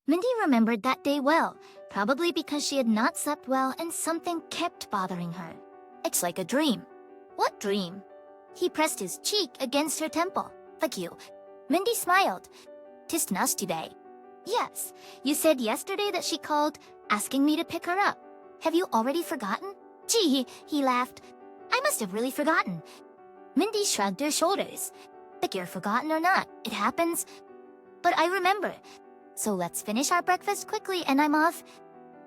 Mindy remembered that day well, probably because she had not slept well and something kept bothering her. It's like a dream. What dream? He pressed his cheek against her temple. Fuck you. Mindy smiled. "'Tis nasty day." "Yes, you said yesterday that she called, asking me to pick her up. Have you already forgotten?" "Gee," he laughed. "I must have really forgotten." Mindy shrugged her shoulders. "Like you're forgotten or not, it happens. But I remember. So let's finish our breakfast quickly and I'm off."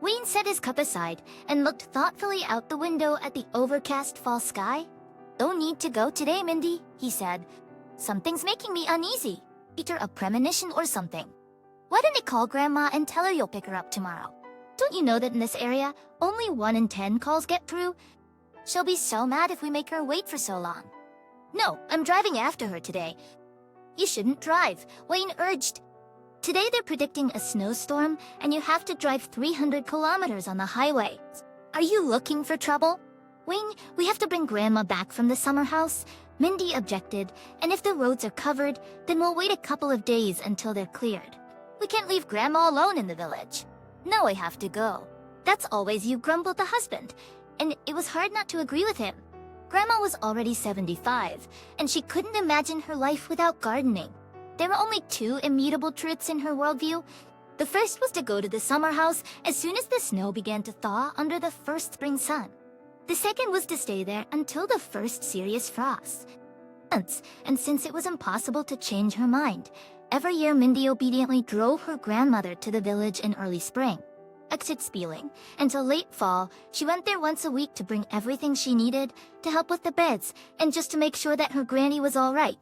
Wayne set his cup aside and looked thoughtfully out the window at the overcast fall sky. "No need to go today, Mindy," he said. "Something's making me uneasy. Either a premonition or something. Why don't you call Grandma and tell her you'll pick her up tomorrow? Don't you know that in this area, only 1 in 10 calls get through? She'll be so mad if we make her wait for so long." "No, I'm driving after her today." "You shouldn't drive," Wayne urged. "Today they're predicting a snowstorm and you have to drive 300 kilometers on the highway. Are you looking for trouble?" "Wayne, we have to bring Grandma back from the summer house," Mindy objected, "and if the roads are covered, then we'll wait a couple of days until they're cleared. We can't leave Grandma alone in the village." "No, I have to go." "That's always you," grumbled the husband, and it was hard not to agree with him. Grandma was already 75, and she couldn't imagine her life without gardening. There were only 2 immutable truths in her worldview. The first was to go to the summer house as soon as the snow began to thaw under the first spring sun. The second was to stay there until the first serious frost. And since it was impossible to change her mind, every year Mindy obediently drove her grandmother to the village in early spring. Exit spieling. Until late fall, she went there once a week to bring everything she needed, to help with the beds, and just to make sure that her granny was all right.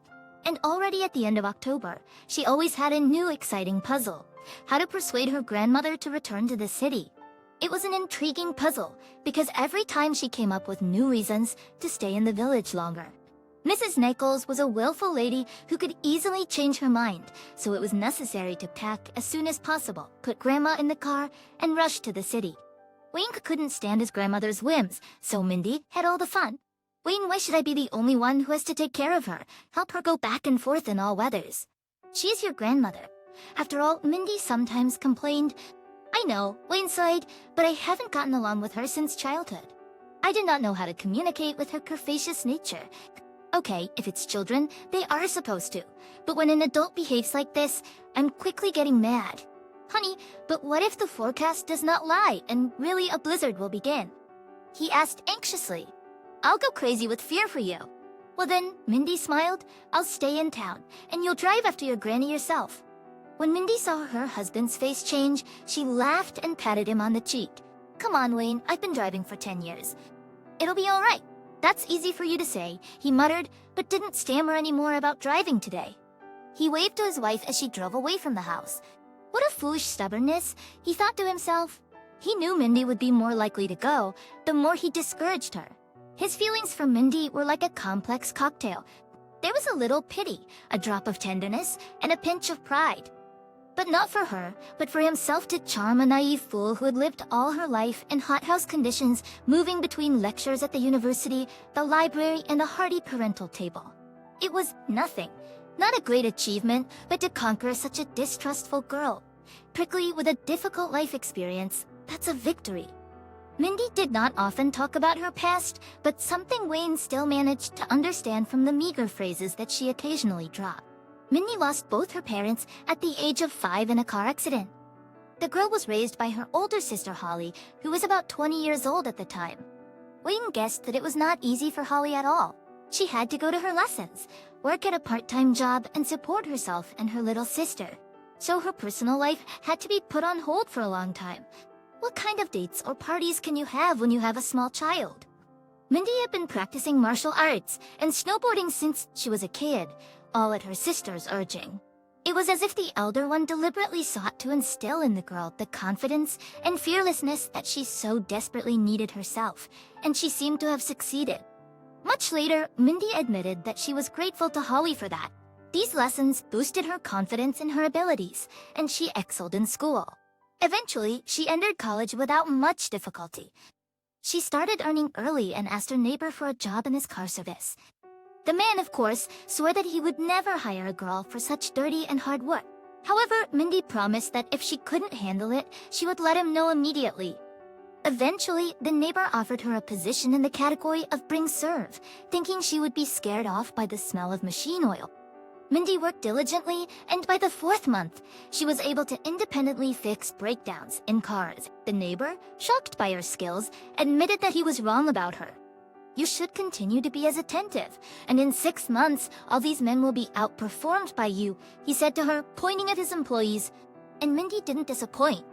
And already at the end of October, she always had a new exciting puzzle: how to persuade her grandmother to return to the city. It was an intriguing puzzle, because every time she came up with new reasons to stay in the village longer. Mrs. Nichols was a willful lady who could easily change her mind, so it was necessary to pack as soon as possible, put Grandma in the car, and rush to the city. Wayne couldn't stand his grandmother's whims, so Mindy had all the fun. "Wayne, why should I be the only one who has to take care of her, help her go back and forth in all weathers? She's your grandmother." After all, Mindy sometimes complained. "I know," Wayne sighed, "but I haven't gotten along with her since childhood. I did not know how to communicate with her curvaceous nature." "Okay, if it's children, they are supposed to. But when an adult behaves like this, I'm quickly getting mad." "Honey, but what if the forecast does not lie and really a blizzard will begin?" he asked anxiously. "I'll go crazy with fear for you." "Well then," Mindy smiled, "I'll stay in town, and you'll drive after your granny yourself." When Mindy saw her husband's face change, she laughed and patted him on the cheek. "Come on, Wayne, I've been driving for 10 years. It'll be all right." "That's easy for you to say," he muttered, but didn't stammer anymore about driving today. He waved to his wife as she drove away from the house. What a foolish stubbornness, he thought to himself. He knew Mindy would be more likely to go, the more he discouraged her. His feelings for Mindy were like a complex cocktail. There was a little pity, a drop of tenderness, and a pinch of pride. But not for her, but for himself to charm a naive fool who had lived all her life in hothouse conditions, moving between lectures at the university, the library, and a hearty parental table. It was nothing. Not a great achievement, but to conquer such a distrustful girl. Prickly with a difficult life experience, that's a victory. Mindy did not often talk about her past, but something Wayne still managed to understand from the meager phrases that she occasionally dropped. Mindy lost both her parents at the age of 5 in a car accident. The girl was raised by her older sister Holly, who was about 20 years old at the time. Wayne guessed that it was not easy for Holly at all. She had to go to her lessons, work at a part-time job, and support herself and her little sister. So her personal life had to be put on hold for a long time. What kind of dates or parties can you have when you have a small child? Mindy had been practicing martial arts and snowboarding since she was a kid, all at her sister's urging. It was as if the elder one deliberately sought to instill in the girl the confidence and fearlessness that she so desperately needed herself, and she seemed to have succeeded. Much later, Mindy admitted that she was grateful to Holly for that. These lessons boosted her confidence in her abilities, and she excelled in school. Eventually, she entered college without much difficulty. She started earning early and asked her neighbor for a job in his car service. The man, of course, swore that he would never hire a girl for such dirty and hard work. However, Mindy promised that if she couldn't handle it, she would let him know immediately. Eventually, the neighbor offered her a position in the category of bring serve, thinking she would be scared off by the smell of machine oil. Mindy worked diligently, and by the 4th month, she was able to independently fix breakdowns in cars. The neighbor, shocked by her skills, admitted that he was wrong about her. You should continue to be as attentive, and in 6 months, all these men will be outperformed by you, he said to her, pointing at his employees. And Mindy didn't disappoint.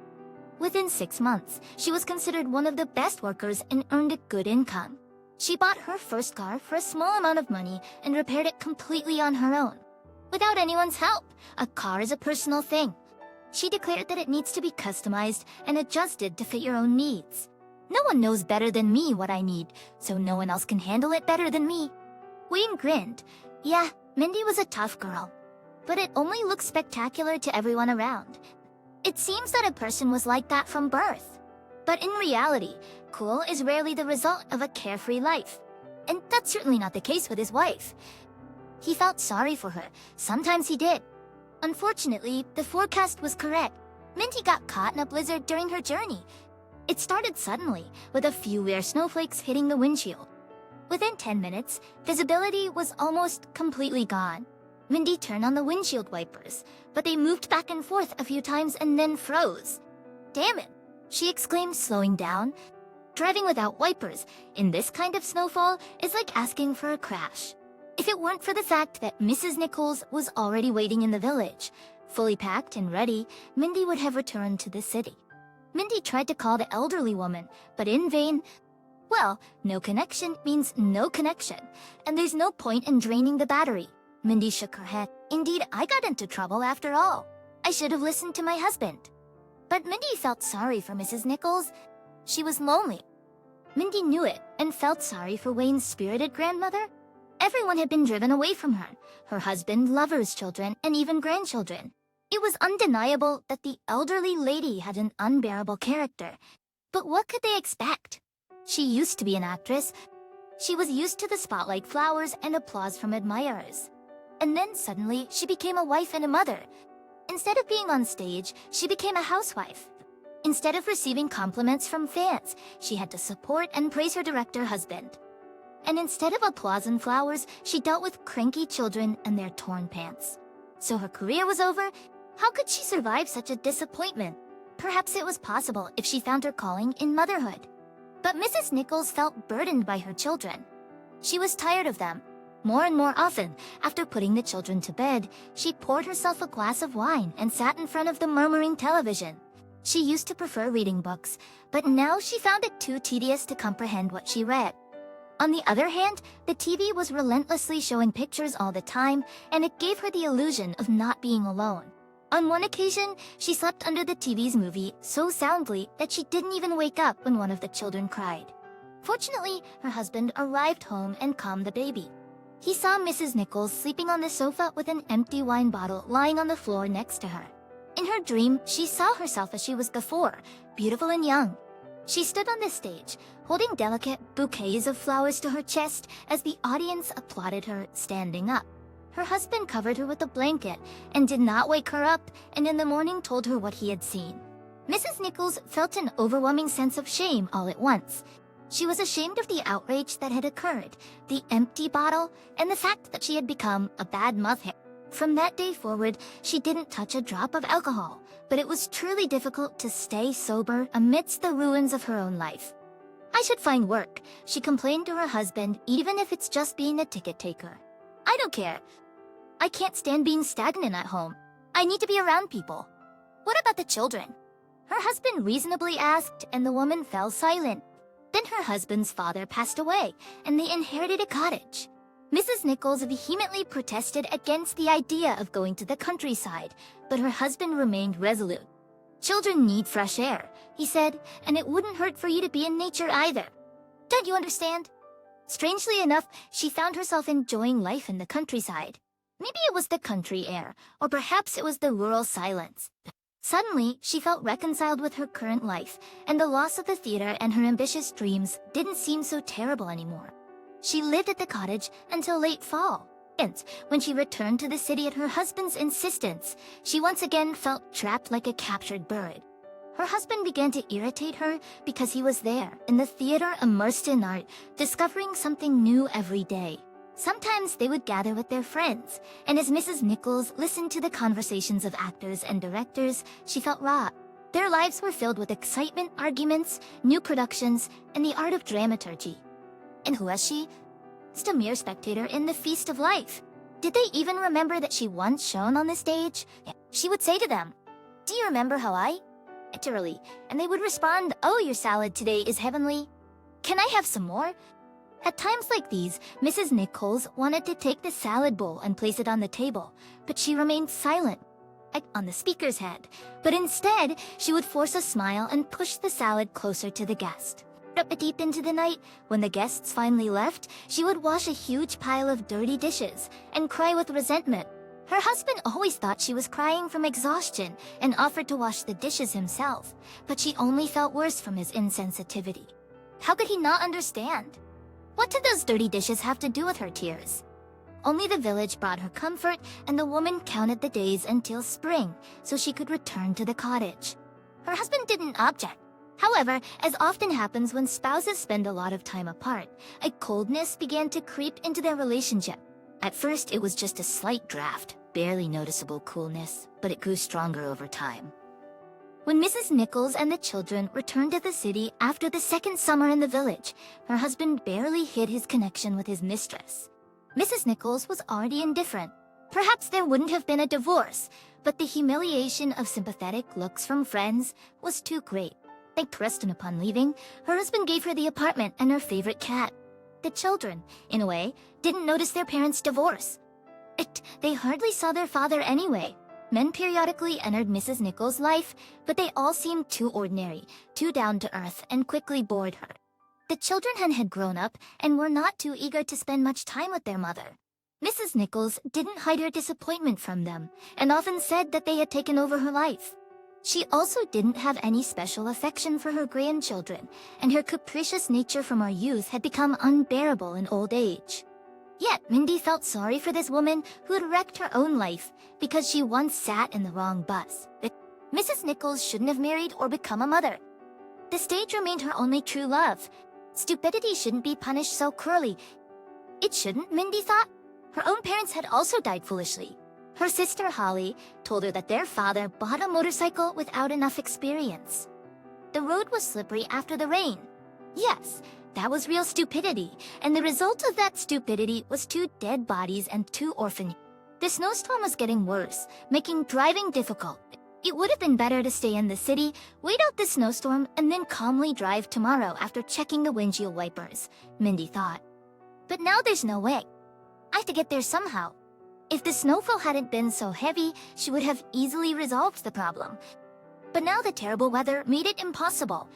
Within 6 months, she was considered one of the best workers and earned a good income. She bought her first car for a small amount of money and repaired it completely on her own. Without anyone's help, a car is a personal thing. She declared that it needs to be customized and adjusted to fit your own needs. No one knows better than me what I need, so no one else can handle it better than me. Wayne grinned. Yeah, Mindy was a tough girl. But it only looks spectacular to everyone around. It seems that a person was like that from birth. But in reality, cool is rarely the result of a carefree life. And that's certainly not the case with his wife. He felt sorry for her. Sometimes he did. Unfortunately, the forecast was correct. Mindy got caught in a blizzard during her journey. It started suddenly, with a few rare snowflakes hitting the windshield. Within 10 minutes, visibility was almost completely gone. Mindy turned on the windshield wipers, but they moved back and forth a few times and then froze. Damn it, she exclaimed, slowing down. Driving without wipers in this kind of snowfall is like asking for a crash. If it weren't for the fact that Mrs. Nichols was already waiting in the village, fully packed and ready, Mindy would have returned to the city. Mindy tried to call the elderly woman, but in vain. Well, no connection means no connection, and there's no point in draining the battery. Mindy shook her head. Indeed, I got into trouble after all. I should have listened to my husband. But Mindy felt sorry for Mrs. Nichols. She was lonely. Mindy knew it and felt sorry for Wayne's spirited grandmother. Everyone had been driven away from her husband, lovers, children, and even grandchildren. It was undeniable that the elderly lady had an unbearable character. But what could they expect? She used to be an actress. She was used to the spotlight, flowers, and applause from admirers. And then suddenly, she became a wife and a mother. Instead of being on stage, she became a housewife. Instead of receiving compliments from fans, she had to support and praise her director husband. And instead of applause and flowers, she dealt with cranky children and their torn pants. So her career was over. How could she survive such a disappointment? Perhaps it was possible if she found her calling in motherhood. But Mrs. Nichols felt burdened by her children. She was tired of them. More and more often, after putting the children to bed, she poured herself a glass of wine and sat in front of the murmuring television. She used to prefer reading books, but now she found it too tedious to comprehend what she read. On the other hand, the TV was relentlessly showing pictures all the time, and it gave her the illusion of not being alone. On one occasion, she slept under the TV's movie so soundly that she didn't even wake up when one of the children cried. Fortunately, her husband arrived home and calmed the baby. He saw Mrs. Nichols sleeping on the sofa with an empty wine bottle lying on the floor next to her. In her dream, she saw herself as she was before, beautiful and young. She stood on the stage, holding delicate bouquets of flowers to her chest as the audience applauded her standing up. Her husband covered her with a blanket and did not wake her up, and in the morning told her what he had seen. Mrs. Nichols felt an overwhelming sense of shame all at once. She was ashamed of the outrage that had occurred, the empty bottle, and the fact that she had become a bad mother. From that day forward, she didn't touch a drop of alcohol, but it was truly difficult to stay sober amidst the ruins of her own life. I should find work, she complained to her husband, even if it's just being a ticket taker. I don't care. I can't stand being stagnant at home. I need to be around people. What about the children? Her husband reasonably asked, and the woman fell silent. Then her husband's father passed away, and they inherited a cottage. Mrs. Nichols vehemently protested against the idea of going to the countryside, but her husband remained resolute. Children need fresh air, he said, and it wouldn't hurt for you to be in nature either. Don't you understand? Strangely enough, she found herself enjoying life in the countryside. Maybe it was the country air, or perhaps it was the rural silence. Suddenly, she felt reconciled with her current life, and the loss of the theater and her ambitious dreams didn't seem so terrible anymore. She lived at the cottage until late fall. When she returned to the city at her husband's insistence, she once again felt trapped like a captured bird. Her husband began to irritate her because he was there, in the theater immersed in art, discovering something new every day. Sometimes they would gather with their friends, and as Mrs. Nichols listened to the conversations of actors and directors, she felt raw. Their lives were filled with excitement, arguments, new productions, and the art of dramaturgy. And who was she? Just a mere spectator in the feast of life. Did they even remember that she once shone on the stage? She would say to them, "Do you remember how I?" Literally, and they would respond, "Oh, your salad today is heavenly. Can I have some more?" At times like these, Mrs. Nichols wanted to take the salad bowl and place it on the table, but she remained silent, on the speaker's head. But instead, she would force a smile and push the salad closer to the guest. Deep into the night, when the guests finally left, she would wash a huge pile of dirty dishes and cry with resentment. Her husband always thought she was crying from exhaustion and offered to wash the dishes himself, but she only felt worse from his insensitivity. How could he not understand? What did those dirty dishes have to do with her tears? Only the village brought her comfort, and the woman counted the days until spring so she could return to the cottage. Her husband didn't object. However, as often happens when spouses spend a lot of time apart, a coldness began to creep into their relationship. At first, it was just a slight draft, barely noticeable coolness, but it grew stronger over time. When Mrs. Nichols and the children returned to the city after the second summer in the village, her husband barely hid his connection with his mistress. Mrs. Nichols was already indifferent. Perhaps there wouldn't have been a divorce, but the humiliation of sympathetic looks from friends was too great. Preston, upon leaving, her husband gave her the apartment and her favorite cat. The children, in a way, didn't notice their parents' divorce. They hardly saw their father anyway. Men periodically entered Mrs. Nichols' life, but they all seemed too ordinary, too down to earth, and quickly bored her. The children had grown up and were not too eager to spend much time with their mother. Mrs. Nichols didn't hide her disappointment from them, and often said that they had taken over her life. She also didn't have any special affection for her grandchildren, and her capricious nature from her youth had become unbearable in old age. Yet Mindy felt sorry for this woman who had wrecked her own life because she once sat in the wrong bus. Mrs. Nichols shouldn't have married or become a mother. The stage remained her only true love. Stupidity shouldn't be punished so cruelly. It shouldn't, Mindy thought. Her own parents had also died foolishly. Her sister Holly told her that their father bought a motorcycle without enough experience. The road was slippery after the rain. Yes, that was real stupidity, and the result of that stupidity was 2 dead bodies and 2 orphans. The snowstorm was getting worse, making driving difficult. It would have been better to stay in the city, wait out the snowstorm, and then calmly drive tomorrow after checking the windshield wipers, Mindy thought. But now there's no way. I have to get there somehow. If the snowfall hadn't been so heavy, she would have easily resolved the problem. But now the terrible weather made it impossible.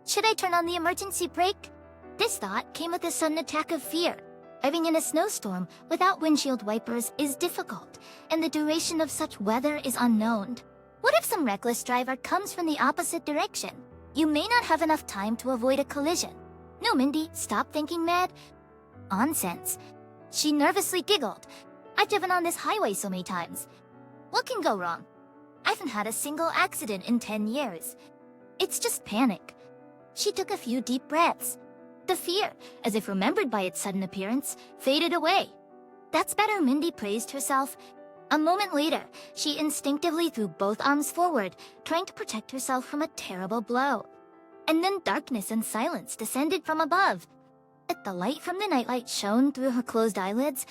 Should I turn on the emergency brake? This thought came with a sudden attack of fear. Driving in a snowstorm without windshield wipers is difficult, and the duration of such weather is unknown. What if some reckless driver comes from the opposite direction? You may not have enough time to avoid a collision. No, Mindy, stop thinking mad. Nonsense. She nervously giggled. I've driven on this highway so many times. What can go wrong? I haven't had a single accident in 10 years. It's just panic. She took a few deep breaths. The fear, as if remembered by its sudden appearance, faded away. That's better, Mindy praised herself. A moment later, she instinctively threw both arms forward, trying to protect herself from a terrible blow. And then darkness and silence descended from above. The light from the nightlight shone through her closed eyelids.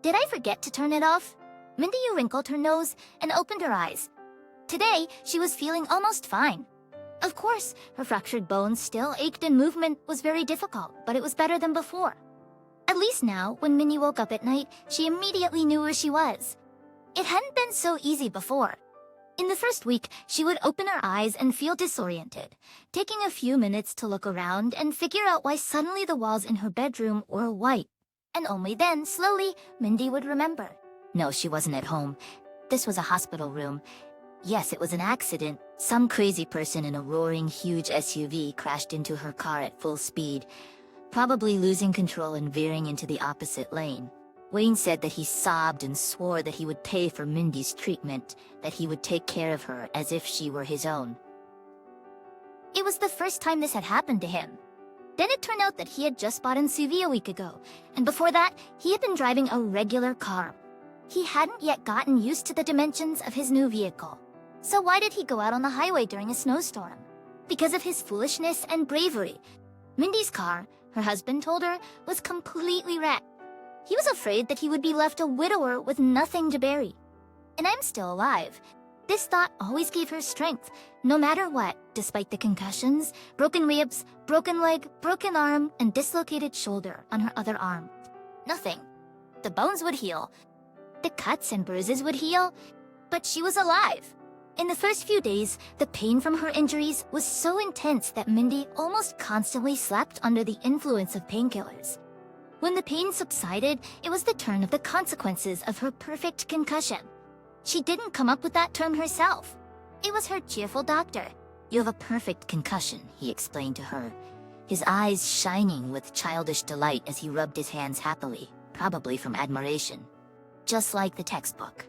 Did I forget to turn it off? Mindy wrinkled her nose and opened her eyes. Today, she was feeling almost fine. Of course, her fractured bones still ached and movement was very difficult, but it was better than before. At least now, when Minnie woke up at night, she immediately knew where she was. It hadn't been so easy before. In the first week, she would open her eyes and feel disoriented, taking a few minutes to look around and figure out why suddenly the walls in her bedroom were white. And only then, slowly, Mindy would remember. No, she wasn't at home. This was a hospital room. Yes, it was an accident. Some crazy person in a roaring, huge SUV crashed into her car at full speed, probably losing control and veering into the opposite lane. Wayne said that he sobbed and swore that he would pay for Mindy's treatment, that he would take care of her as if she were his own. It was the first time this had happened to him. Then it turned out that he had just bought an SUV a week ago, and before that, he had been driving a regular car. He hadn't yet gotten used to the dimensions of his new vehicle. So why did he go out on the highway during a snowstorm? Because of his foolishness and bravery. Mindy's car, her husband told her, was completely wrecked. He was afraid that he would be left a widower with nothing to bury. And I'm still alive. This thought always gave her strength, no matter what, despite the concussions, broken ribs, broken leg, broken arm, and dislocated shoulder on her other arm. Nothing. The bones would heal. The cuts and bruises would heal. But she was alive. In the first few days, the pain from her injuries was so intense that Mindy almost constantly slept under the influence of painkillers. When the pain subsided, it was the turn of the consequences of her perfect concussion. She didn't come up with that term herself. It was her cheerful doctor. "You have a perfect concussion," he explained to her, his eyes shining with childish delight as he rubbed his hands happily, probably from admiration. Just like the textbook.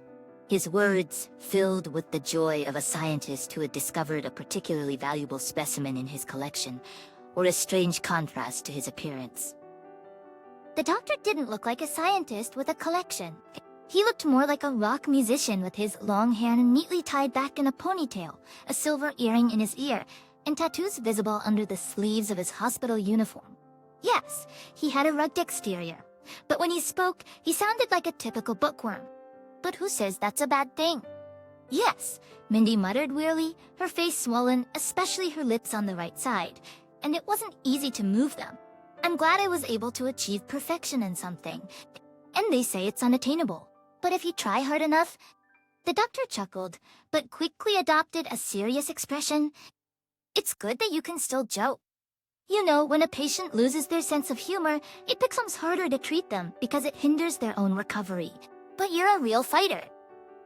His words filled with the joy of a scientist who had discovered a particularly valuable specimen in his collection, or a strange contrast to his appearance. The doctor didn't look like a scientist with a collection. He looked more like a rock musician with his long hair neatly tied back in a ponytail, a silver earring in his ear, and tattoos visible under the sleeves of his hospital uniform. Yes, he had a rugged exterior, but when he spoke, he sounded like a typical bookworm. But who says that's a bad thing? Yes, Mindy muttered wearily, her face swollen, especially her lips on the right side, and it wasn't easy to move them. I'm glad I was able to achieve perfection in something, and they say it's unattainable. But if you try hard enough, the doctor chuckled, but quickly adopted a serious expression. It's good that you can still joke. You know, when a patient loses their sense of humor, it becomes harder to treat them because it hinders their own recovery. But you're a real fighter.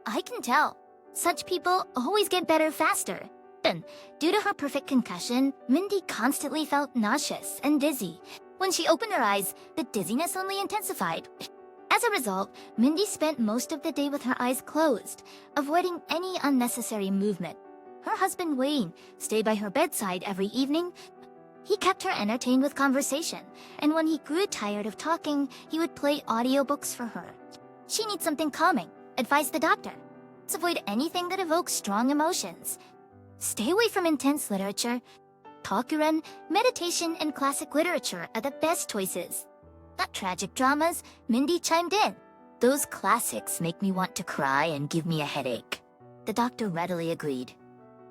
I can tell. Such people always get better faster. Then, due to her perfect concussion, Mindy constantly felt nauseous and dizzy. When she opened her eyes, the dizziness only intensified. As a result, Mindy spent most of the day with her eyes closed, avoiding any unnecessary movement. Her husband Wayne stayed by her bedside every evening. He kept her entertained with conversation, and when he grew tired of talking, he would play audiobooks for her. She needs something calming, advised the doctor. Let's avoid anything that evokes strong emotions. Stay away from intense literature. Takuren, meditation, and classic literature are the best choices. Not tragic dramas, Mindy chimed in. Those classics make me want to cry and give me a headache. The doctor readily agreed.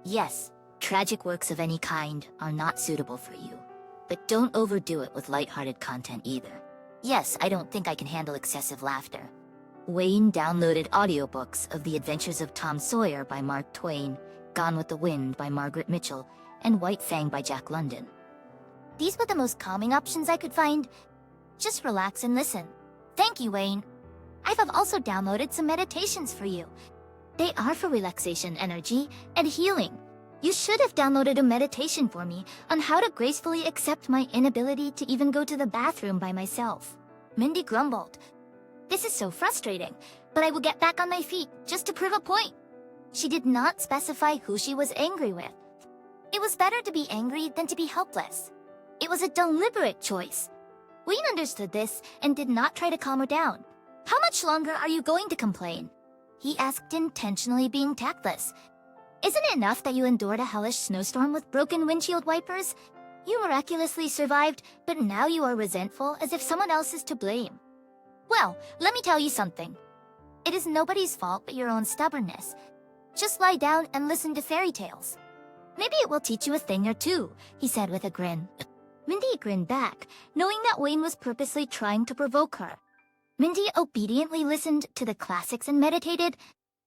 Yes, tragic works of any kind are not suitable for you. But don't overdo it with lighthearted content either. Yes, I don't think I can handle excessive laughter. Wayne downloaded audiobooks of The Adventures of Tom Sawyer by Mark Twain, Gone with the Wind by Margaret Mitchell, and White Fang by Jack London. These were the most calming options I could find. Just relax and listen. Thank you, Wayne. I have also downloaded some meditations for you. They are for relaxation, energy, and healing. You should have downloaded a meditation for me on how to gracefully accept my inability to even go to the bathroom by myself. Mindy grumbled. This is so frustrating, but I will get back on my feet just to prove a point. She did not specify who she was angry with. It was better to be angry than to be helpless. It was a deliberate choice. Wayne understood this and did not try to calm her down. How much longer are you going to complain? He asked, intentionally being tactless. Isn't it enough that you endured a hellish snowstorm with broken windshield wipers? You miraculously survived, but now you are resentful as if someone else is to blame. Well, let me tell you something. It is nobody's fault but your own stubbornness. Just lie down and listen to fairy tales. Maybe it will teach you a thing or two, he said with a grin. Mindy grinned back, knowing that Wayne was purposely trying to provoke her. Mindy obediently listened to the classics and meditated.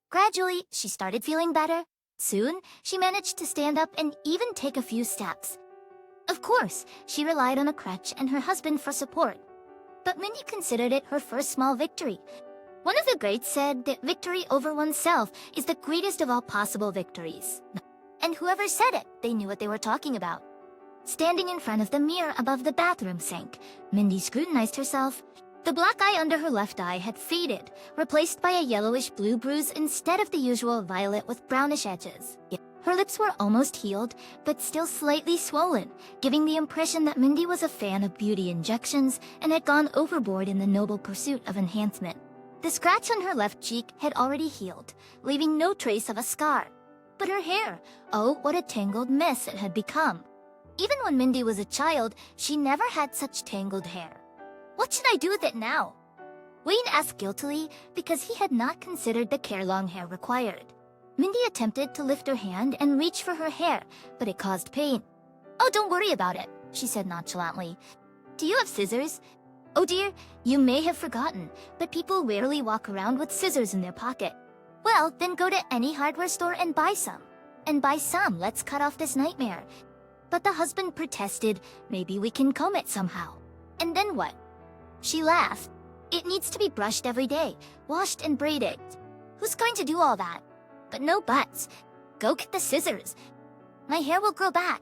Gradually, she started feeling better. Soon, she managed to stand up and even take a few steps. Of course, she relied on a crutch and her husband for support. But Mindy considered it her first small victory. One of the greats said that victory over oneself is the greatest of all possible victories. And whoever said it, they knew what they were talking about. Standing in front of the mirror above the bathroom sink, Mindy scrutinized herself. The black eye under her left eye had faded, replaced by a yellowish-blue bruise instead of the usual violet with brownish edges. Her lips were almost healed, but still slightly swollen, giving the impression that Mindy was a fan of beauty injections and had gone overboard in the noble pursuit of enhancement. The scratch on her left cheek had already healed, leaving no trace of a scar. But her hair, oh, what a tangled mess it had become. Even when Mindy was a child, she never had such tangled hair. What should I do with it now? Wayne asked guiltily because he had not considered the care long hair required. Mindy attempted to lift her hand and reach for her hair, but it caused pain. "Oh, don't worry about it," she said nonchalantly. "Do you have scissors?" "Oh dear, you may have forgotten, but people rarely walk around with scissors in their pocket." "Well, then go to any hardware store and buy some. And by some, let's cut off this nightmare." But the husband protested, "Maybe we can comb it somehow." "And then what?" She laughed. "It needs to be brushed every day, washed and braided." "Who's going to do all that?" "But no buts. Go get the scissors. My hair will grow back.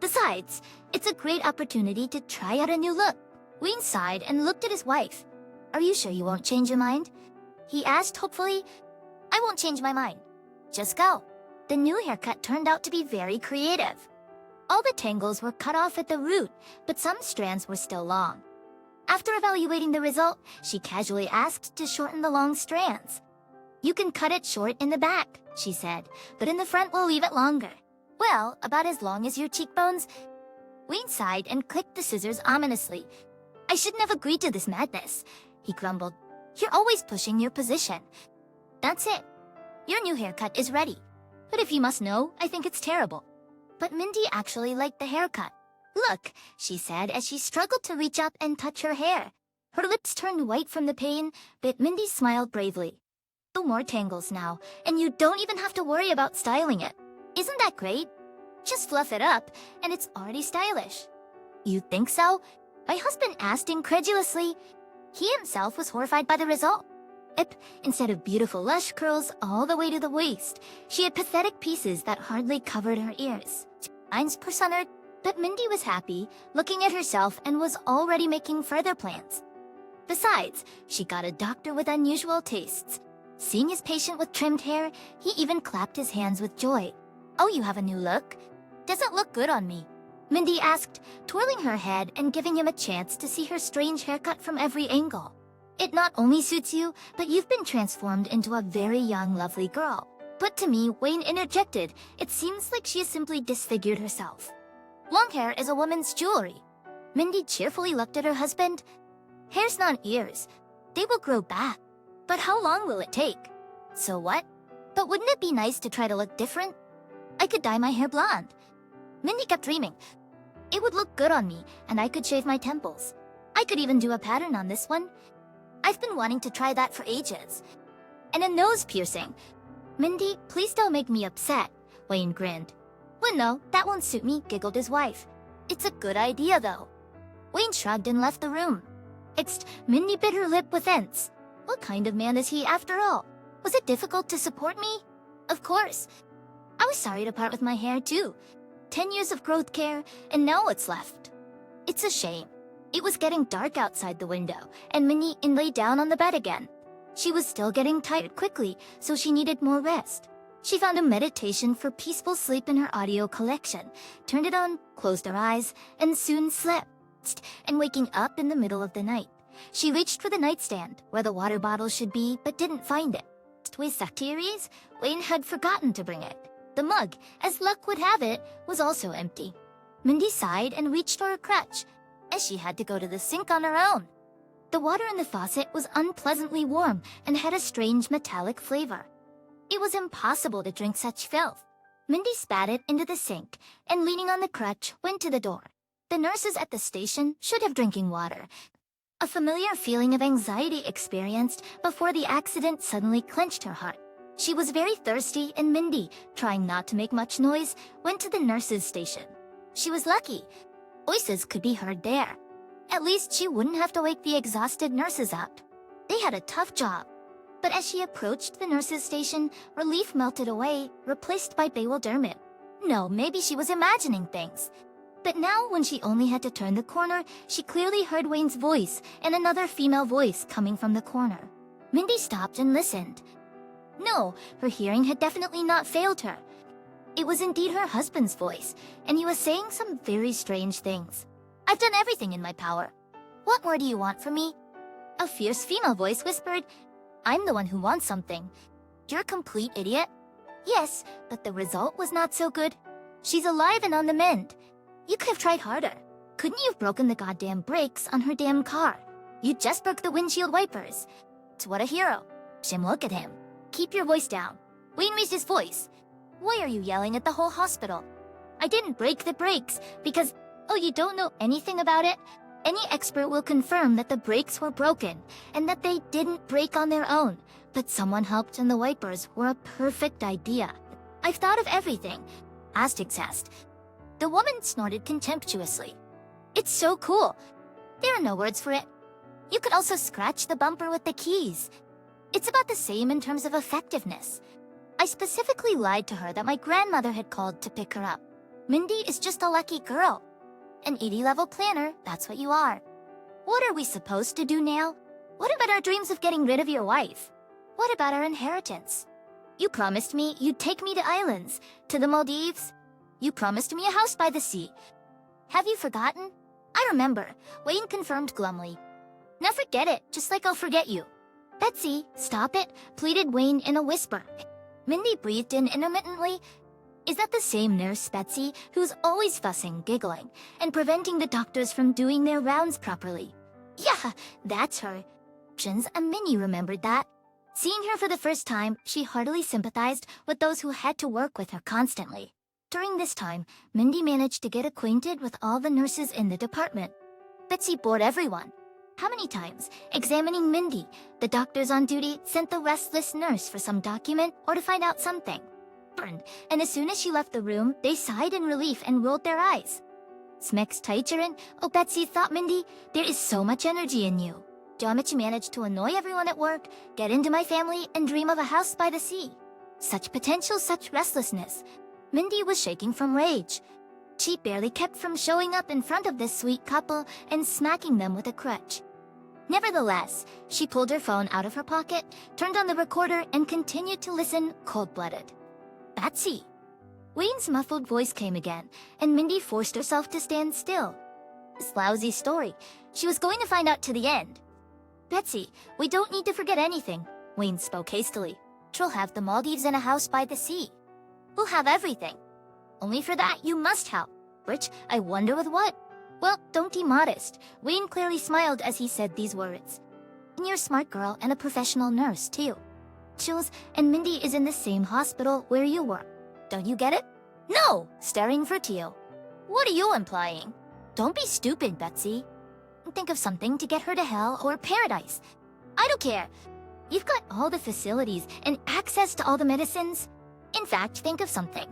Besides, it's a great opportunity to try out a new look." Wayne sighed and looked at his wife. "Are you sure you won't change your mind?" he asked hopefully. "I won't change my mind. Just go." The new haircut turned out to be very creative. All the tangles were cut off at the root, but some strands were still long. After evaluating the result, she casually asked to shorten the long strands. "You can cut it short in the back," she said, "but in the front we'll leave it longer." "Well, about as long as your cheekbones." Wayne sighed and clicked the scissors ominously. "I shouldn't have agreed to this madness," he grumbled. "You're always pushing your position." "That's it. Your new haircut is ready. But if you must know, I think it's terrible." But Mindy actually liked the haircut. "Look," she said as she struggled to reach up and touch her hair. Her lips turned white from the pain, but Mindy smiled bravely. "No more tangles now, and you don't even have to worry about styling it. Isn't that great? Just fluff it up, and it's already stylish." "You think so?" my husband asked incredulously. He himself was horrified by the result. Instead of beautiful lush curls all the way to the waist, she had pathetic pieces that hardly covered her ears. Lines personered, but Mindy was happy, looking at herself and was already making further plans. Besides, she got a doctor with unusual tastes. Seeing his patient with trimmed hair, he even clapped his hands with joy. "Oh, you have a new look? Does it look good on me?" Mindy asked, twirling her head and giving him a chance to see her strange haircut from every angle. "It not only suits you, but you've been transformed into a very young, lovely girl." But to me, Wayne interjected, "It seems like she has simply disfigured herself." "Long hair is a woman's jewelry." Mindy cheerfully looked at her husband. "Hair's not ears. They will grow back. But how long will it take?" "So what? But wouldn't it be nice to try to look different? I could dye my hair blonde." Mindy kept dreaming. "It would look good on me, and I could shave my temples. I could even do a pattern on this one. I've been wanting to try that for ages. And a nose piercing." "Mindy, please don't make me upset," Wayne grinned. "Well, no, that won't suit me," giggled his wife. "It's a good idea, though." Wayne shrugged and left the room. Mindy bit her lip with offense. What kind of man is he, after all? Was it difficult to support me? Of course. I was sorry to part with my hair, too. 10 years of growth care, and now what's left? It's a shame. It was getting dark outside the window, and Minnie lay down on the bed again. She was still getting tired quickly, so she needed more rest. She found a meditation for peaceful sleep in her audio collection, turned it on, closed her eyes, and soon slept. And waking up in the middle of the night, she reached for the nightstand, where the water bottle should be, but didn't find it. With theories, Wayne had forgotten to bring it. The mug, as luck would have it, was also empty. Mindy sighed and reached for her crutch, as she had to go to the sink on her own. The water in the faucet was unpleasantly warm and had a strange metallic flavor. It was impossible to drink such filth. Mindy spat it into the sink and, leaning on the crutch, went to the door. The nurses at the station should have drinking water. A familiar feeling of anxiety experienced before the accident suddenly clenched her heart. She was very thirsty, and Mindy, trying not to make much noise, went to the nurses' station. She was lucky. Voices could be heard there. At least she wouldn't have to wake the exhausted nurses up. They had a tough job. But as she approached the nurses' station, relief melted away, replaced by bewilderment. No, maybe she was imagining things. But now, when she only had to turn the corner, she clearly heard Wayne's voice and another female voice coming from the corner. Mindy stopped and listened. No, her hearing had definitely not failed her. It was indeed her husband's voice, and he was saying some very strange things. "I've done everything in my power. What more do you want from me?" A fierce female voice whispered, "I'm the one who wants something. You're a complete idiot." Yes, but the result was not so good. She's alive and on the mend. You could have tried harder. Couldn't you have broken the goddamn brakes on her damn car? You just broke the windshield wipers. So what a hero. Jim, look at him. Keep your voice down. Wayne raised his voice. Why are you yelling at the whole hospital? I didn't break the brakes because, oh, you don't know anything about it? Any expert will confirm that the brakes were broken and that they didn't break on their own, but someone helped and the wipers were a perfect idea. I've thought of everything. Aztecs asked. The woman snorted contemptuously. It's so cool. There are no words for it. You could also scratch the bumper with the keys. It's about the same in terms of effectiveness. I specifically lied to her that my grandmother had called to pick her up. Mindy is just a lucky girl. An 80-level planner, that's what you are. What are we supposed to do now? What about our dreams of getting rid of your wife? What about our inheritance? You promised me you'd take me to islands, to the Maldives. You promised me a house by the sea. Have you forgotten? I remember, Wayne confirmed glumly. Now forget it, just like I'll forget you. Betsy, stop it, pleaded Wayne in a whisper. Mindy breathed in intermittently. Is that the same nurse, Betsy, who's always fussing, giggling, and preventing the doctors from doing their rounds properly? Yeah, that's her. And Minnie remembered that. Seeing her for the first time, she heartily sympathized with those who had to work with her constantly. During this time, Mindy managed to get acquainted with all the nurses in the department. Betsy bored everyone. How many times, examining Mindy, the doctors on duty sent the restless nurse for some document or to find out something. And as soon as she left the room, they sighed in relief and rolled their eyes. Smex Taicherin, oh Betsy, thought Mindy, there is so much energy in you. Jomichi managed to annoy everyone at work, get into my family, and dream of a house by the sea. Such potential, such restlessness. Mindy was shaking from rage. She barely kept from showing up in front of this sweet couple and smacking them with a crutch. Nevertheless, she pulled her phone out of her pocket, turned on the recorder, and continued to listen cold-blooded. Betsy. Wayne's muffled voice came again, and Mindy forced herself to stand still. This lousy story. She was going to find out to the end. Betsy, we don't need to forget anything, Wayne spoke hastily. She'll have the Maldives and a house by the sea. We'll have everything. Only for that, you must help. Which, I wonder with what? Well, don't be modest. Wayne clearly smiled as he said these words. And you're a smart girl and a professional nurse, too. Jules, and Mindy is in the same hospital where you were. Don't you get it? No! Staring for Tio. What are you implying? Don't be stupid, Betsy. Think of something to get her to hell or paradise. I don't care. You've got all the facilities and access to all the medicines. In fact, think of something.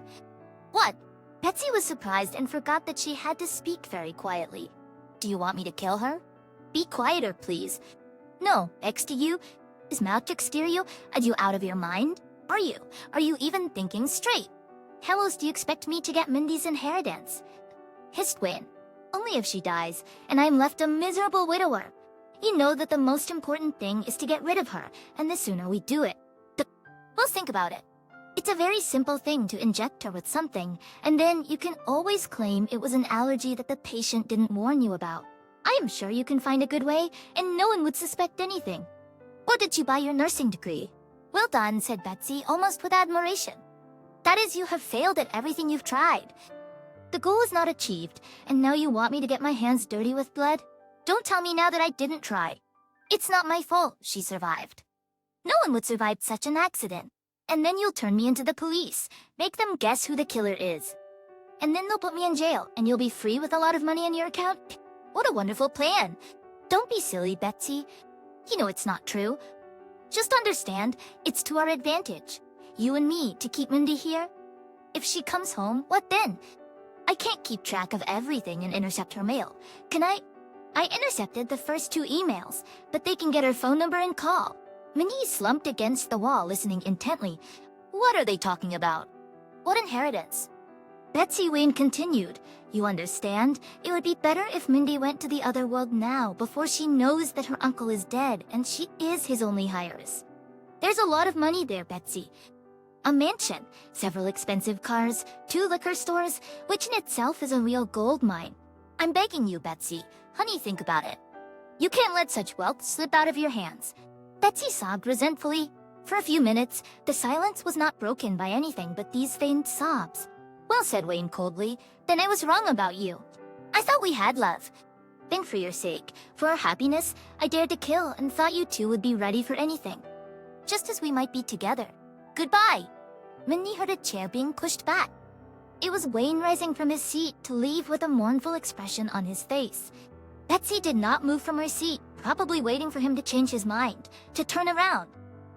What? Betsy was surprised and forgot that she had to speak very quietly. Do you want me to kill her? Be quieter, please. No, next to you. Is Maltrix steer you? Are you out of your mind? Are you? Are you even thinking straight? How else do you expect me to get Mindy's inheritance? Hissed Wayne. Only if she dies, and I'm left a miserable widower. You know that the most important thing is to get rid of her, and the sooner we do it. Well, think about it. It's a very simple thing to inject her with something, and then you can always claim it was an allergy that the patient didn't warn you about. I am sure you can find a good way, and no one would suspect anything. Or did you buy your nursing degree? Well done, said Betsy, almost with admiration. That is, you have failed at everything you've tried. The goal is not achieved, and now you want me to get my hands dirty with blood? Don't tell me now that I didn't try. It's not my fault she survived. No one would survive such an accident. And then you'll turn me into the police, make them guess who the killer is. And then they'll put me in jail, and you'll be free with a lot of money in your account? What a wonderful plan. Don't be silly, Betsy. You know it's not true. Just understand, it's to our advantage. You and me, to keep Mindy here. If she comes home, what then? I can't keep track of everything and intercept her mail. Can I? I intercepted the first 2 emails, but they can get her phone number and call. Minnie slumped against the wall, listening intently. What are they talking about? What inheritance? Betsy Wayne continued, "You understand? It would be better if Mindy went to the other world now before she knows that her uncle is dead and she is his only heiress. There's a lot of money there, Betsy. A mansion, several expensive cars, 2 liquor stores, which in itself is a real gold mine. I'm begging you, Betsy. Honey, think about it. You can't let such wealth slip out of your hands." Betsy sobbed resentfully. For a few minutes, the silence was not broken by anything but these faint sobs. "Well," said Wayne coldly, "then I was wrong about you. I thought we had love. Then for your sake, for our happiness, I dared to kill and thought you two would be ready for anything. Just as we might be together. Goodbye." Mindy heard a chair being pushed back. It was Wayne rising from his seat to leave with a mournful expression on his face. Betsy did not move from her seat, probably waiting for him to change his mind, to turn around.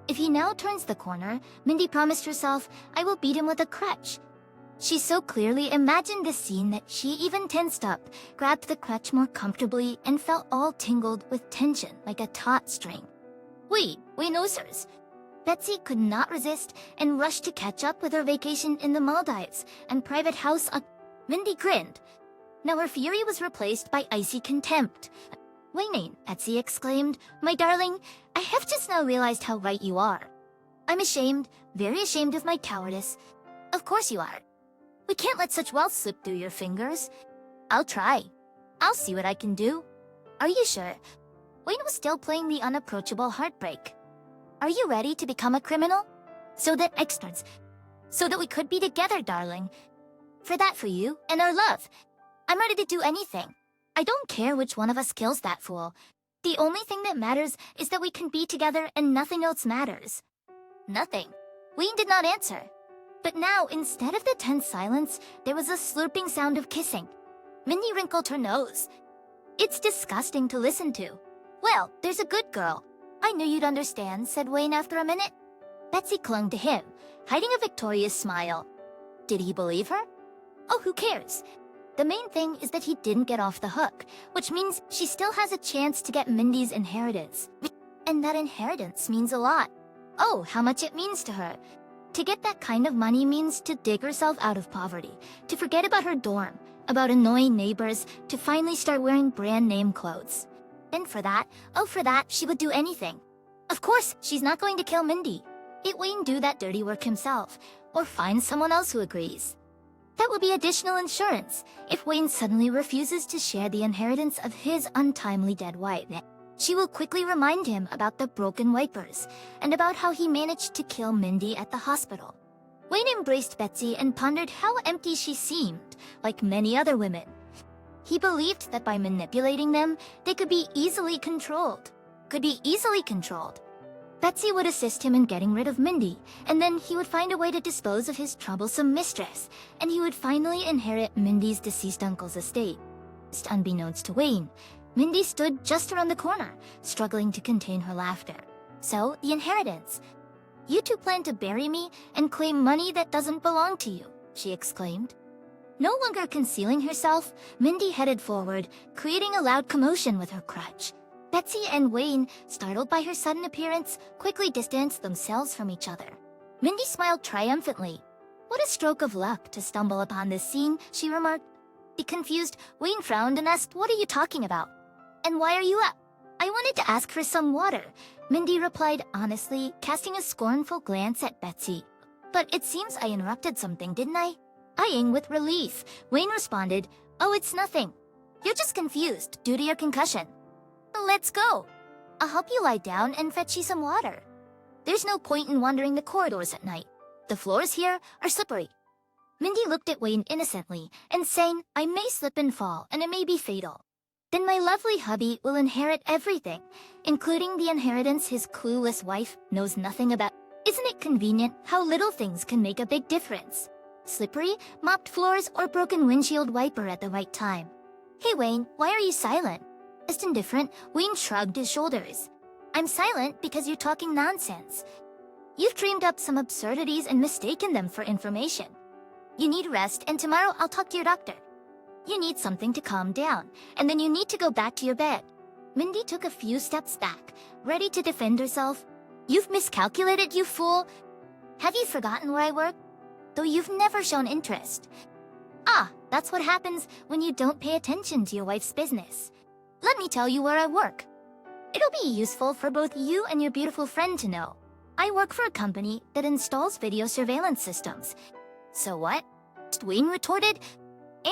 If he now turns the corner, Mindy promised herself, "I will beat him with a crutch." She so clearly imagined this scene that she even tensed up, grabbed the crutch more comfortably, and felt all tingled with tension like a taut string. Wait, nosers. Betsy could not resist and rushed to catch up with her vacation in the Maldives and private house on... Mindy grinned. Now her fury was replaced by icy contempt. "Wayne," Betsy exclaimed, "my darling, I have just now realized how right you are. I'm ashamed, very ashamed of my cowardice." "Of course you are. We can't let such wealth slip through your fingers." "I'll try. I'll see what I can do." "Are you sure?" Wayne was still playing the unapproachable heartbreak. "Are you ready to become a criminal? So that we could be together, darling. For you and our love. I'm ready to do anything. I don't care which one of us kills that fool. The only thing that matters is that we can be together and nothing else matters." Nothing. Wayne did not answer. But now, instead of the tense silence, there was a slurping sound of kissing. Mindy wrinkled her nose. "It's disgusting to listen to." "Well, there's a good girl. I knew you'd understand," said Wayne after a minute. Betsy clung to him, hiding a victorious smile. Did he believe her? Oh, who cares? The main thing is that he didn't get off the hook, which means she still has a chance to get Mindy's inheritance. And that inheritance means a lot. Oh, how much it means to her. To get that kind of money means to dig herself out of poverty, to forget about her dorm, about annoying neighbors, to finally start wearing brand name clothes. And for that, she would do anything. Of course, she's not going to kill Mindy. Let Wayne do that dirty work himself, or find someone else who agrees. That would be additional insurance if Wayne suddenly refuses to share the inheritance of his untimely dead wife. She will quickly remind him about the broken wipers and about how he managed to kill Mindy at the hospital. Wayne embraced Betsy and pondered how empty she seemed, like many other women. He believed that by manipulating them, they could be easily controlled. Betsy would assist him in getting rid of Mindy, and then he would find a way to dispose of his troublesome mistress, and he would finally inherit Mindy's deceased uncle's estate. Unbeknownst to Wayne, Mindy stood just around the corner, struggling to contain her laughter. So, the inheritance. "You two plan to bury me and claim money that doesn't belong to you," she exclaimed. No longer concealing herself, Mindy headed forward, creating a loud commotion with her crutch. Betsy and Wayne, startled by her sudden appearance, quickly distanced themselves from each other. Mindy smiled triumphantly. "What a stroke of luck to stumble upon this scene," she remarked. Confused, Wayne frowned and asked, "What are you talking about? And why are you up?" "I wanted to ask for some water," Mindy replied honestly, casting a scornful glance at Betsy. "But it seems I interrupted something, didn't I?" Eyeing with relief, Wayne responded, "Oh, it's nothing. You're just confused due to your concussion. Let's go. I'll help you lie down and fetch you some water. There's no point in wandering the corridors at night. The floors here are slippery." Mindy looked at Wayne innocently and saying, "I may slip and fall, and it may be fatal. Then my lovely hubby will inherit everything, including the inheritance his clueless wife knows nothing about. Isn't it convenient how little things can make a big difference? Slippery, mopped floors, or broken windshield wiper at the right time." "Hey Wayne, why are you silent?" Just indifferent, Wayne shrugged his shoulders. "I'm silent because you're talking nonsense. You've dreamed up some absurdities and mistaken them for information. You need rest, and tomorrow I'll talk to your doctor. You need something to calm down, and then you need to go back to your bed." Mindy took a few steps back, ready to defend herself. "You've miscalculated, you fool. Have you forgotten where I work? Though you've never shown interest." Ah, that's what happens when you don't pay attention to your wife's business. Let me tell you where I work. It'll be useful for both you and your beautiful friend to know. I work for a company that installs video surveillance systems. So what? Wayne retorted.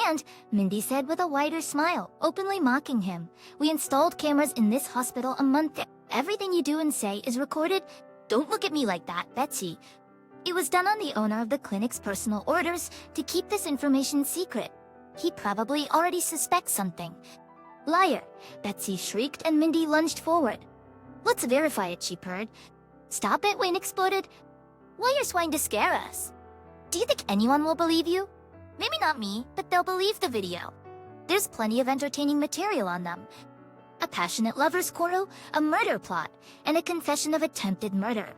And Mindy said with a wider smile, openly mocking him. We installed cameras in this hospital a month ago. Everything you do and say is recorded. Don't look at me like that, Betsy. It was done on the owner of the clinic's personal orders to keep this information secret. He probably already suspects something. Liar, Betsy shrieked and Mindy lunged forward. Let's verify it, she purred. Stop it, Wayne exploded. Why are swine to scare us? Do you think anyone will believe you? Maybe not me, but they'll believe the video. There's plenty of entertaining material on them. A passionate lover's quarrel, a murder plot, and a confession of attempted murder.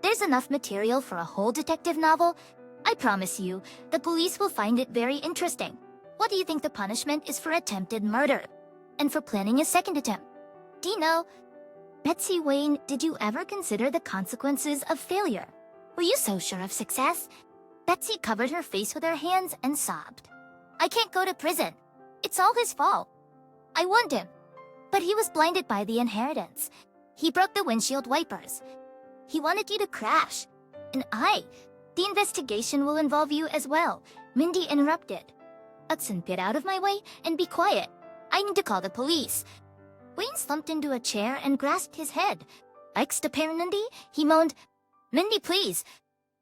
There's enough material for a whole detective novel. I promise you, the police will find it very interesting. What do you think the punishment is for attempted murder? And for planning a second attempt? Do you know? Betsy, Wayne, did you ever consider the consequences of failure? Were you so sure of success? Betsy covered her face with her hands and sobbed. I can't go to prison. It's all his fault. I warned him. But he was blinded by the inheritance. He broke the windshield wipers. He wanted you to crash. And the investigation will involve you as well, Mindy interrupted. Hudson, get out of my way and be quiet. I need to call the police. Wayne slumped into a chair and grasped his head. Extra Mindy, he moaned. Mindy, please.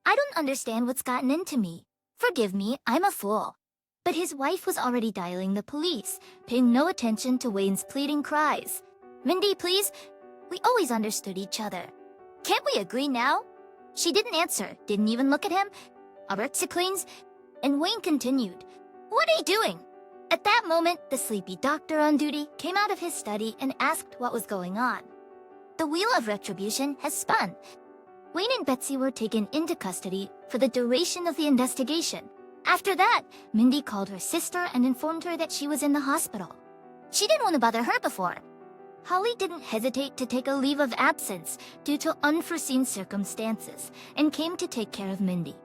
I don't understand what's gotten into me. Forgive me, I'm a fool. But his wife was already dialing the police, paying no attention to Wayne's pleading cries. Mindy, please. We always understood each other. Can't we agree now? She didn't answer, didn't even look at him. Cleans. And Wayne continued. What are you doing? At that moment, the sleepy doctor on duty came out of his study and asked what was going on. The wheel of retribution has spun. Wayne and Betsy were taken into custody for the duration of the investigation. After that, Mindy called her sister and informed her that she was in the hospital. She didn't want to bother her before. Holly didn't hesitate to take a leave of absence due to unforeseen circumstances and came to take care of Mindy.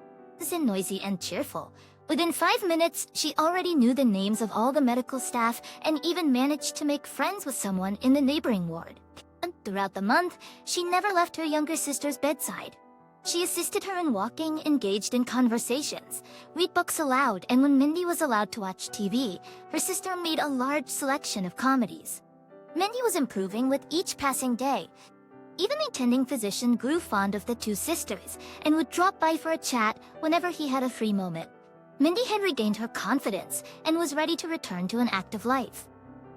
Noisy and cheerful. Within 5 minutes, she already knew the names of all the medical staff and even managed to make friends with someone in the neighboring ward. And throughout the month, she never left her younger sister's bedside. She assisted her in walking, engaged in conversations, read books aloud, and when Mindy was allowed to watch TV, her sister made a large selection of comedies. Mindy was improving with each passing day. Even the attending physician grew fond of the two sisters and would drop by for a chat whenever he had a free moment. Mindy had regained her confidence and was ready to return to an active life.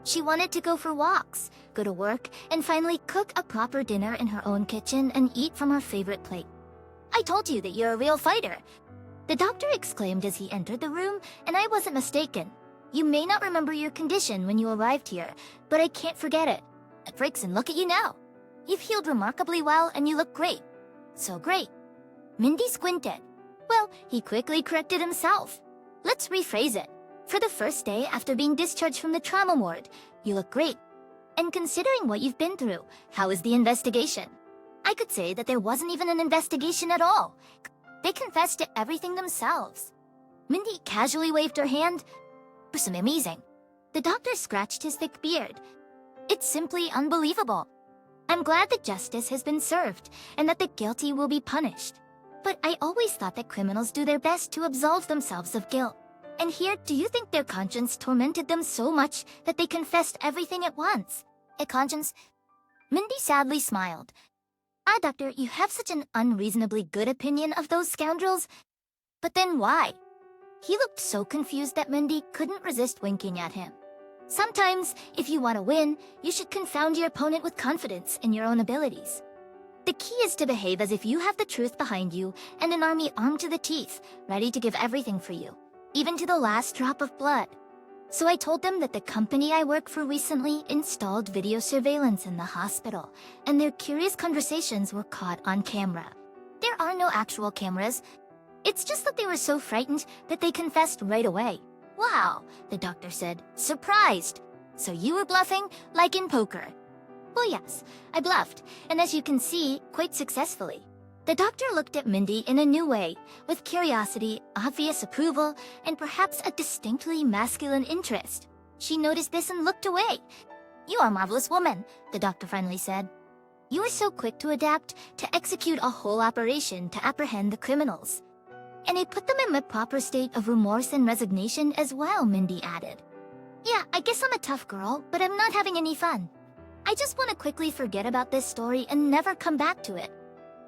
She wanted to go for walks, go to work, and finally cook a proper dinner in her own kitchen and eat from her favorite plate. I told you that you're a real fighter. The doctor exclaimed as he entered the room, and I wasn't mistaken. You may not remember your condition when you arrived here, but I can't forget it. Frickson, look at you now. You've healed remarkably well and you look great. So great. Mindy squinted. Well, he quickly corrected himself. Let's rephrase it. For the first day after being discharged from the trauma ward, you look great. And considering what you've been through, how is the investigation? I could say that there wasn't even an investigation at all. They confessed to everything themselves. Mindy casually waved her hand. Amazing. The doctor scratched his thick beard. It's simply unbelievable. I'm glad that justice has been served and that the guilty will be punished. But I always thought that criminals do their best to absolve themselves of guilt. And here, do you think their conscience tormented them so much that they confessed everything at once? A conscience? Mindy sadly smiled. Doctor, you have such an unreasonably good opinion of those scoundrels. But then why? He looked so confused that Mindy couldn't resist winking at him. Sometimes, if you want to win, you should confound your opponent with confidence in your own abilities. The key is to behave as if you have the truth behind you and an army armed to the teeth, ready to give everything for you, even to the last drop of blood. So I told them that the company I work for recently installed video surveillance in the hospital, and their curious conversations were caught on camera. There are no actual cameras. It's just that they were so frightened that they confessed right away. Wow, the doctor said, surprised. So you were bluffing, like in poker. Well, yes, I bluffed, and as you can see, quite successfully. The doctor looked at Mindy in a new way, with curiosity, obvious approval, and perhaps a distinctly masculine interest. She noticed this and looked away. "You are a marvelous woman," the doctor finally said. "You were so quick to adapt, to execute a whole operation to apprehend the criminals. And it put them in a proper state of remorse and resignation as well," Mindy added. "Yeah, I guess I'm a tough girl, but I'm not having any fun. I just want to quickly forget about this story and never come back to it.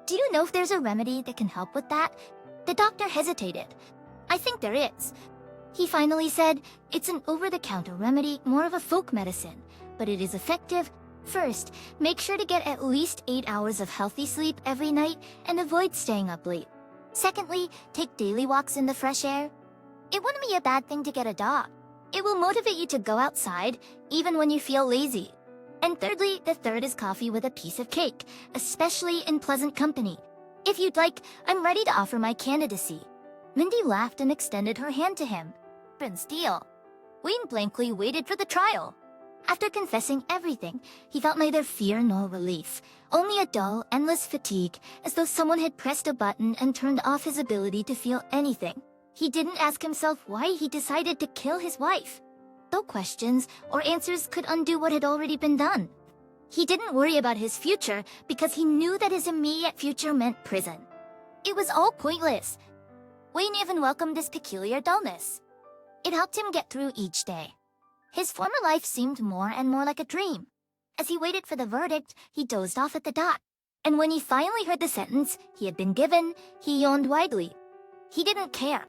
Do you know if there's a remedy that can help with that?" The doctor hesitated. "I think there is." He finally said, "It's an over-the-counter remedy, more of a folk medicine, but it is effective. First, make sure to get at least 8 hours of healthy sleep every night and avoid staying up late. Secondly, take daily walks in the fresh air. It wouldn't be a bad thing to get a dog. It will motivate you to go outside, even when you feel lazy. And thirdly, the third is coffee with a piece of cake, especially in pleasant company. If you'd like, I'm ready to offer my candidacy." Mindy laughed and extended her hand to him. "Prince Deal." Wayne blankly waited for the trial. After confessing everything, he felt neither fear nor relief, only a dull, endless fatigue, as though someone had pressed a button and turned off his ability to feel anything. He didn't ask himself why he decided to kill his wife. No questions or answers could undo what had already been done. He didn't worry about his future because he knew that his immediate future meant prison. It was all pointless. Wayne even welcomed this peculiar dullness. It helped him get through each day. His former life seemed more and more like a dream. As he waited for the verdict, he dozed off at the dock. And when he finally heard the sentence he had been given, he yawned widely. He didn't care.